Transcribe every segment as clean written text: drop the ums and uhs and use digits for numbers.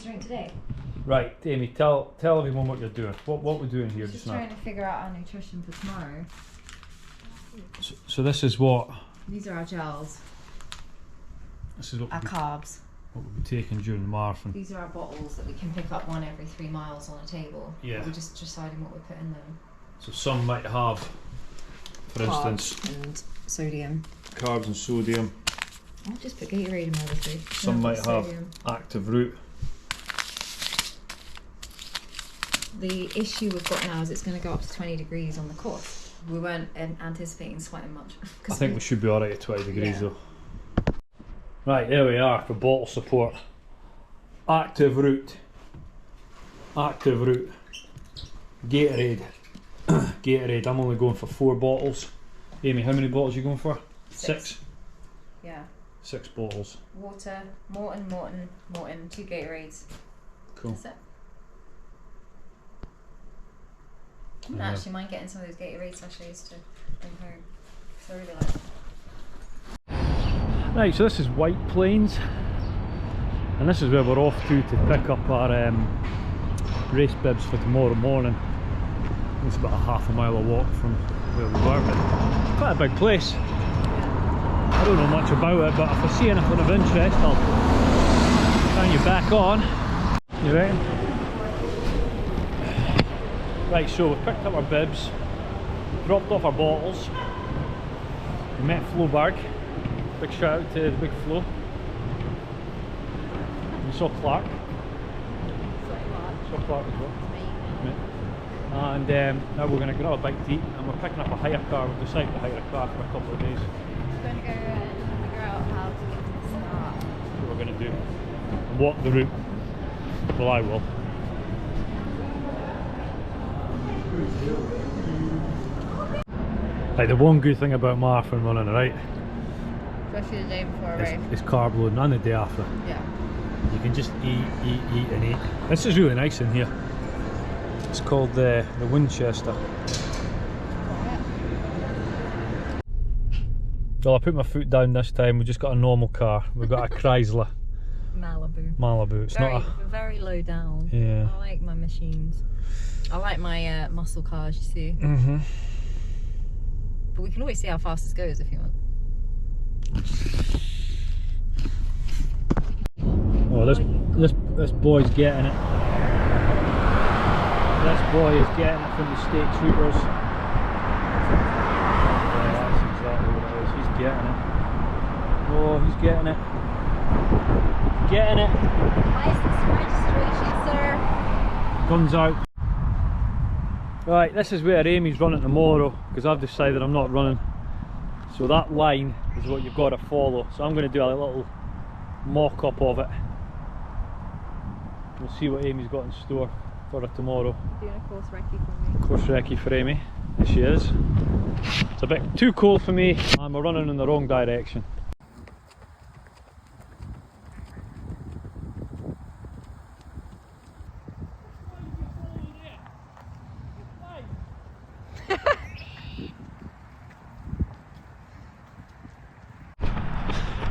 drink today. Right, Amy, tell everyone what you're doing. What we're doing here just now. Trying to figure out our nutrition for tomorrow. So this is what? These are our gels. This is what our carbs. What we'll be taking during the marathon. These are our bottles that we can pick up one every 3 miles on a table. Yeah. We're just deciding what we put in them. So some might have, for instance, and sodium. Carbs and sodium. I'll just put Gatorade in my other three. Some might have active root. The issue we've got now is it's going to go up to 20 degrees on the course. We weren't anticipating sweating much. I think we should be alright at 20 degrees though. Right, there we are for bottle support. Active root. Active root. Gatorade. Gatorade, I'm only going for 4 bottles. Amy, how many bottles are you going for? 6? Yeah. 6 bottles. Water, Morton, 2 Gatorades. Cool. That's it. I wouldn't actually mind getting some of those Gatorade sachets to bring home. So I really like them. Right, so this is White Plains. And this is where we're off to pick up our race bibs for tomorrow morning. It's about a half a mile walk from where we were, but it's quite a big place. I don't know much about it, but if I see anything of interest, I'll turn you back on. You reckon? Right, so we picked up our bibs, dropped off our bottles, we met Floberg. Big shout out to the big Flo. We saw Clark. Saw Clark as well. And now we're going to grab a bite to eat, and we're picking up a hire car. We've decided to hire a car for a couple of days. We're going to go and figure out how to get to the start. That's what we're going to do. And walk the route. Well, I will. Like, the one good thing about marathon running, right? Especially the day before a race. It's carb loading, and the day after. Yeah. You can just eat and eat. This is really nice in here. It's called the Winchester. Well, I put my foot down this time. We just got a normal car. We've got a Chrysler Malibu. It's not very low down. Yeah. I like my machines. I like my muscle cars, you see. Mhm. But we can always see how fast this goes if you want. Oh, this boy's getting it. This boy is getting it from the state troopers. Yeah, that's exactly what it is. He's getting it. Oh, he's getting it. Getting it. License registration, sir. Guns out. Right, this is where Amy's running tomorrow, because I've decided I'm not running. So that line is what you've got to follow. So I'm going to do a little mock-up of it. We'll see what Amy's got in store for her tomorrow. Doing a course recce for me. Course recce for Amy. There she is. It's a bit too cold for me, and we're running in the wrong direction.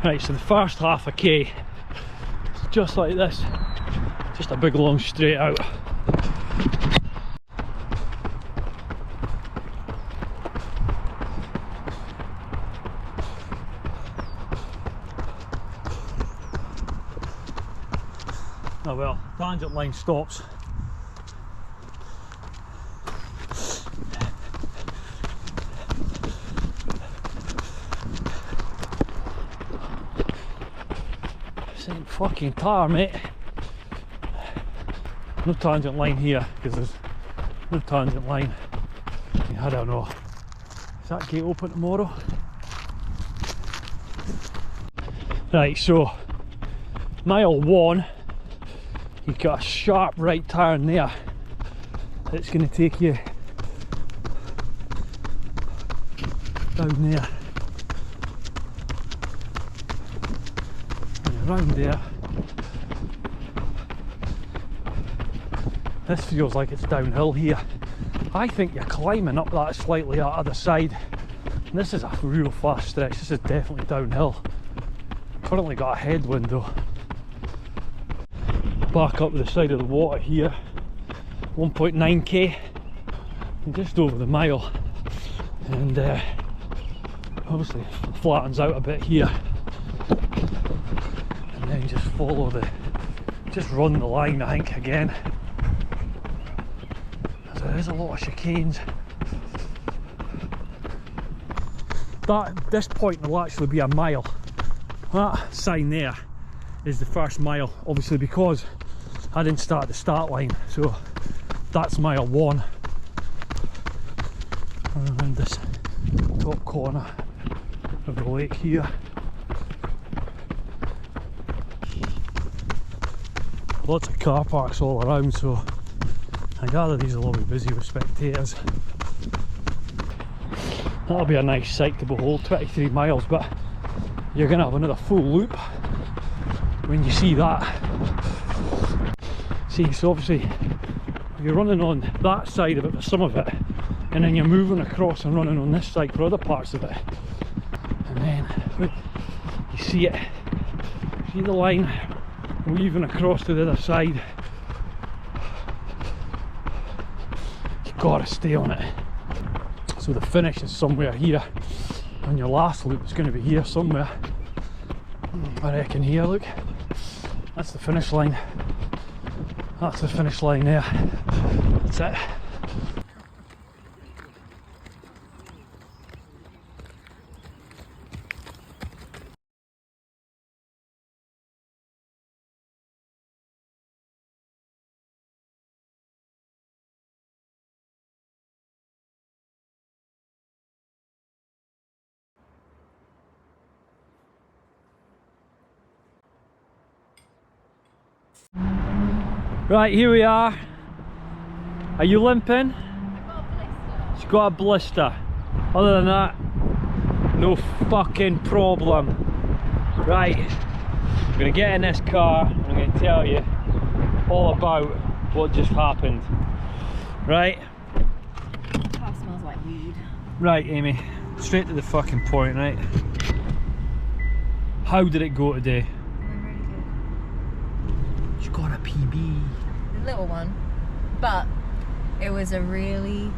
Right, so the first half a K is just like this, just a big long straight out. Oh well, tangent line stops. Fucking tar, mate. No tangent line here because there's no tangent line. I don't know. Is that gate open tomorrow? Right, so mile 1, you've got a sharp right turn there. It's going to take you down there. Around there. This feels like it's downhill here. I think you're climbing up that slightly on the other side. And this is a real fast stretch. This is definitely downhill. Currently got a headwind though. back up the side of the water here. 1.9k, and just over the mile, and obviously flattens out a bit here, and then just follow just run the line, I think, again. So there is a lot of chicanes. This point will actually be a mile. That sign there is the first mile, obviously because I didn't start the start line, so that's mile 1. And around this top corner of the lake here. Lots of car parks all around, so I gather these will all be busy with spectators. That'll be a nice sight to behold, 23 miles, but you're going to have another full loop when you see that. See, so obviously if you're running on that side of it for some of it, and then you're moving across and running on this side for other parts of it, and then look, you see it, see the line weaving across to the other side. You've got to stay on it. So the finish is somewhere here, and your last loop is going to be here somewhere. I reckon here, look, that's the finish line. That's the finish line there. That's it. Right, here we are. Are you limping? She's got a blister. Other than that, no fucking problem. Right, I'm gonna get in this car and I'm gonna tell you all about what just happened. Right? The car smells like weed. Right, Amy, straight to the fucking point, right? How did it go today? She got a PB. The little one, but it was a really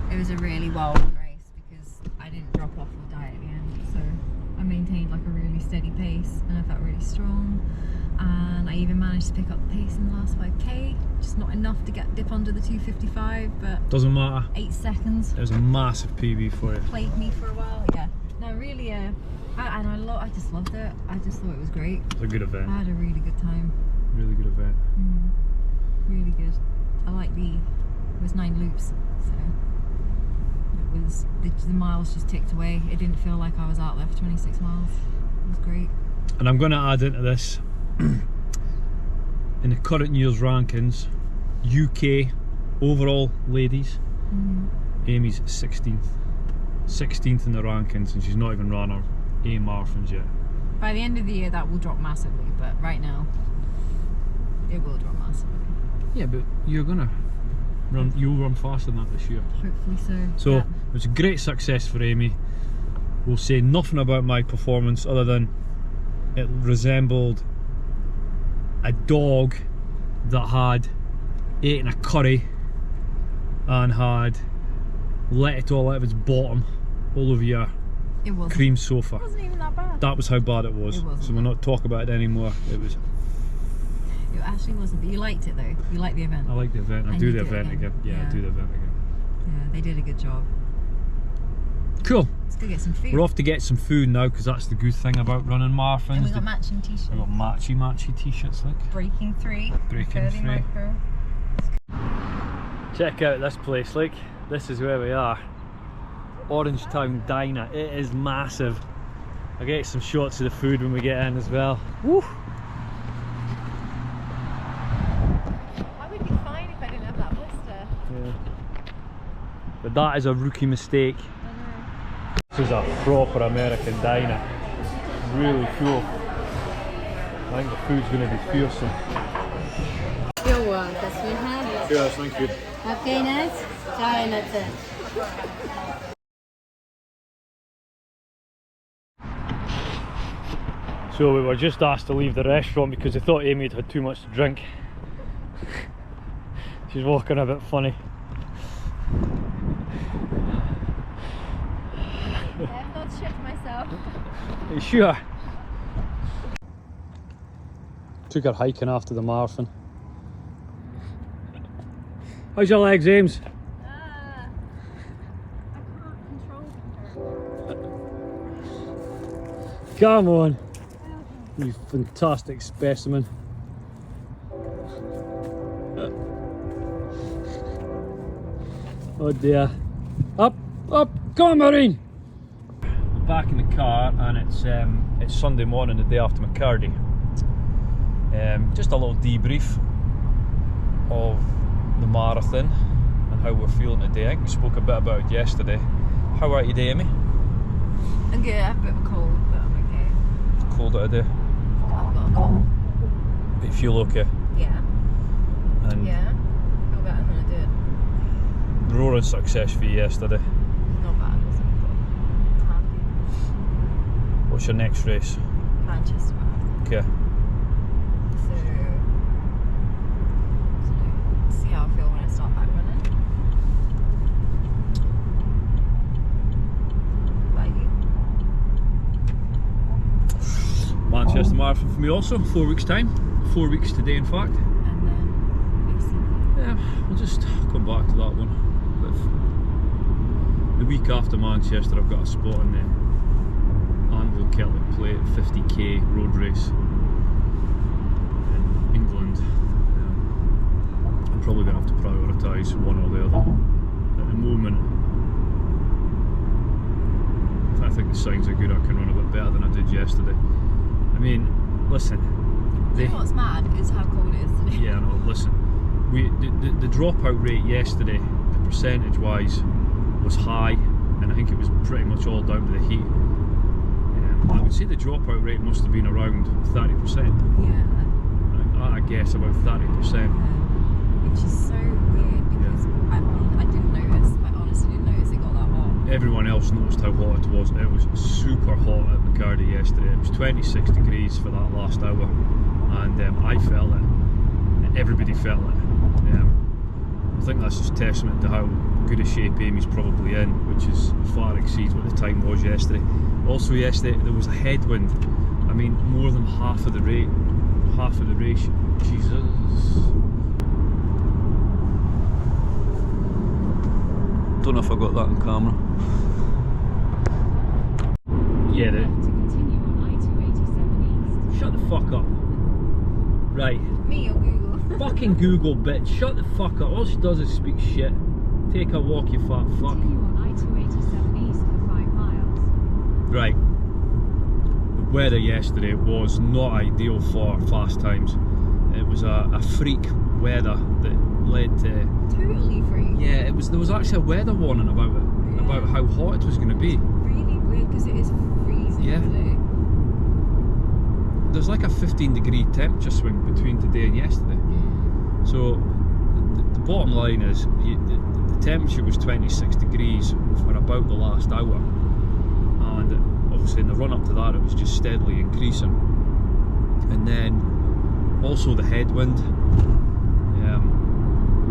well run race because I didn't drop off the diet at the end, so I maintained like a really steady pace and I felt really strong, and I even managed to pick up the pace in the last 5k, just not enough to dip under the 2:55, but doesn't matter. 8 seconds. It was a massive PB for you. Plagued me for a while, yeah. No, really, I just loved it. I just thought it was great. It was a good event. I had a really good time. Really good event. Really good. I like it was 9 loops, so it was, the miles just ticked away. It didn't feel like I was out there for 26 miles. It was great. And I'm going to add into this, in the current year's rankings, UK overall ladies, Amy's 16th in the rankings, and she's not even run her A marathons yet. By the end of the year that will drop massively, but right now it will drop massively. Yeah, but you're gonna run, you'll run faster than that this year. Hopefully so. So yeah. It was a great success for Amy. We'll say nothing about my performance other than it resembled a dog that had eaten a curry and had let it all out of its bottom all over your cream sofa. It wasn't even that bad. That was how bad it was. So we'll not talk about it anymore. It actually wasn't, but you liked it though. You liked the event. I like the event. I'll do the event again. Yeah, I'll do the event again. Yeah, they did a good job. Cool. Let's go get some food. We're off to get some food now, because that's the good thing about running marathons. And we got matching t-shirts. We got matchy t-shirts, like. Breaking 3. Breaking 3. Micro. Check out this place, like. This is where we are. Orangetown Diner. It is massive. I'll get some shots of the food when we get in as well. Woo! I would be fine if I didn't have that blister. Yeah. But that is a rookie mistake. I know. This is a proper American diner. Really cool. I think the food's going to be fearsome. Your one, that's we have. Yes, thank you. Okay, nice. China. So we were just asked to leave the restaurant because they thought Amy had had too much to drink. She's walking a bit funny. Yeah, I've not shit myself. Are you sure? Took her hiking after the marathon. How's your legs, Ames? I can't control them. Come on, you fantastic specimen. Oh dear. Up, up, come on, Marine! Back in the car, and it's Sunday morning, the day after McKirdy. Just a little debrief of the marathon and how we're feeling today. I think we spoke a bit about it yesterday. How are you today, Amy? I'm good, I have a bit of a cold, but I'm okay. Cold out today? I've got a cold. But you feel okay? Yeah. And Yeah. I feel better than I did. roaring success for you yesterday. Not bad, was it? But happy. What's your next race? Manchester Marathon. Okay. So, see how I feel when I start back running. What about you? Manchester Marathon for me also, 4 weeks time. 4 weeks today in fact. And then basically. Yeah, we'll just come back to that one. But the week after Manchester I've got a spot in the Anvil Celtic Plate 50k road race in England. I'm probably going to have to prioritise one or the other. At the moment, I think the signs are good. I can run a bit better than I did yesterday. I mean, listen. You know what's mad is how cold it is today. Yeah, no, listen. The dropout rate yesterday, the percentage wise, was high, and I think it was pretty much all down to the heat. I would say the dropout rate must have been around 30%. Yeah. I guess about 30%. Which is so weird because I didn't notice. I honestly didn't notice it got that hot. Everyone else noticed how hot it was. It was super hot at McKirdy yesterday. It was 26 degrees for that last hour, and I felt it. And everybody felt it. I think that's just testament to how good a shape Amy's probably in, which is far exceeds what the time was yesterday. Also yesterday there was a headwind. I mean, more than half of the race. Jesus. Don't know if I got that on camera. Yeah, To continue on I-287 East. shut the fuck up. Right. Me or Google? Fucking Google, bitch. Shut the fuck up. All she does is speak shit. Take a walk, you fat fuck. Continue on I-287 East for 5 miles. Right. The weather yesterday was not ideal for fast times. It was a freak weather that led to... Totally free. Yeah, there was actually a weather warning about it. About how hot it was going to be. Really weird because it is freezing Yeah. today. There's like a 15-degree temperature swing between today and yesterday. So the bottom line is the temperature was 26 degrees for about the last hour, and obviously in the run up to that it was just steadily increasing. And then also the headwind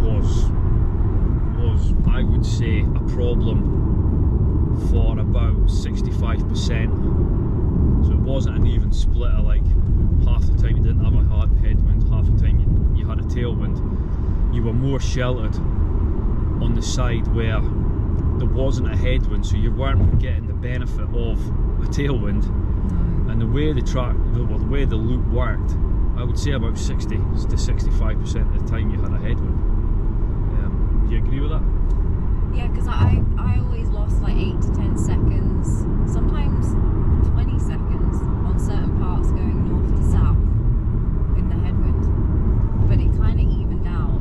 was I would say a problem for about 65%. So it wasn't an even split of like half the time you didn't have a hard headwind, half the time you had a tailwind. You were more sheltered on the side where there wasn't a headwind, so you weren't getting the benefit of a tailwind. And the way the way the loop worked, I would say about 60 to 65% of the time you had a headwind. Do you agree with that? Yeah, because I always lost like 8 to 10 seconds, sometimes 20 seconds on certain parts going north to south in the headwind. But it kind of evened out,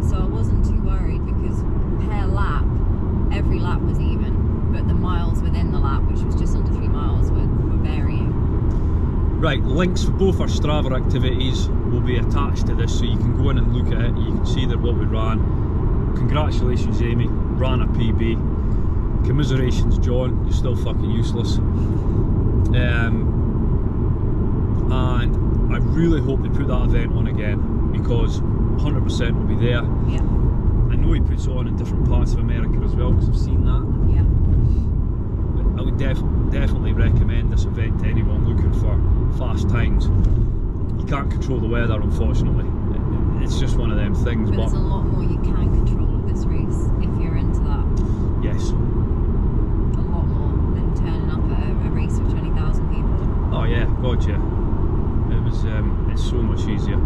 so I wasn't too worried because per lap, every lap was even, but the miles within the lap, which was just under 3 miles, were varying. Right, links for both our Strava activities will be attached to this, so you can go in and look at it. You can see that what we ran. Congratulations, Amy, ran a PB. Commiserations, John, you're still fucking useless. and I really hope they put that event on again, because 100% will be there. Yeah. I know he puts it on in different parts of America as well, because I've seen that. Yeah. But I would definitely recommend this event to anyone looking for fast times. You can't control the weather, unfortunately. It's just one of them things. But there's a lot more you can control at this race if you're into that. Yes. A lot more than turning up at a race with 20,000 people. Oh yeah, God yeah. It was. It's so much easier.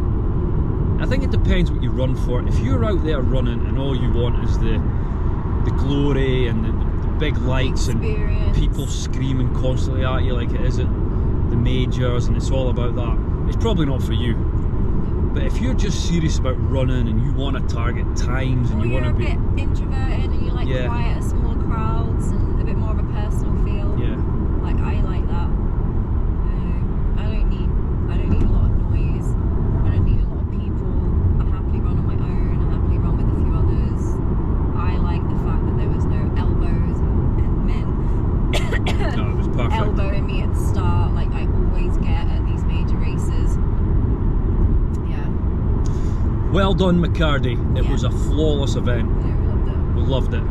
I think it depends what you run for. If you're out there running and all you want is the glory and the big lights and people screaming constantly at you like it is at the majors, and it's all about that, it's probably not for you. But if you're just serious about running and you want to target times and you want to be a bit introverted and you like quiet, smaller crowds and a bit more of a personal feel. Yeah. Like I like that. I don't need a lot of noise. I don't need a lot of people. I happily run on my own. I happily run with a few others. I like the fact that there was no elbows and men No, it was perfect. elbowing me at the start, like I always get at these major races. Well done, McKirdy. It was a flawless event. Yeah, we loved it. We loved it.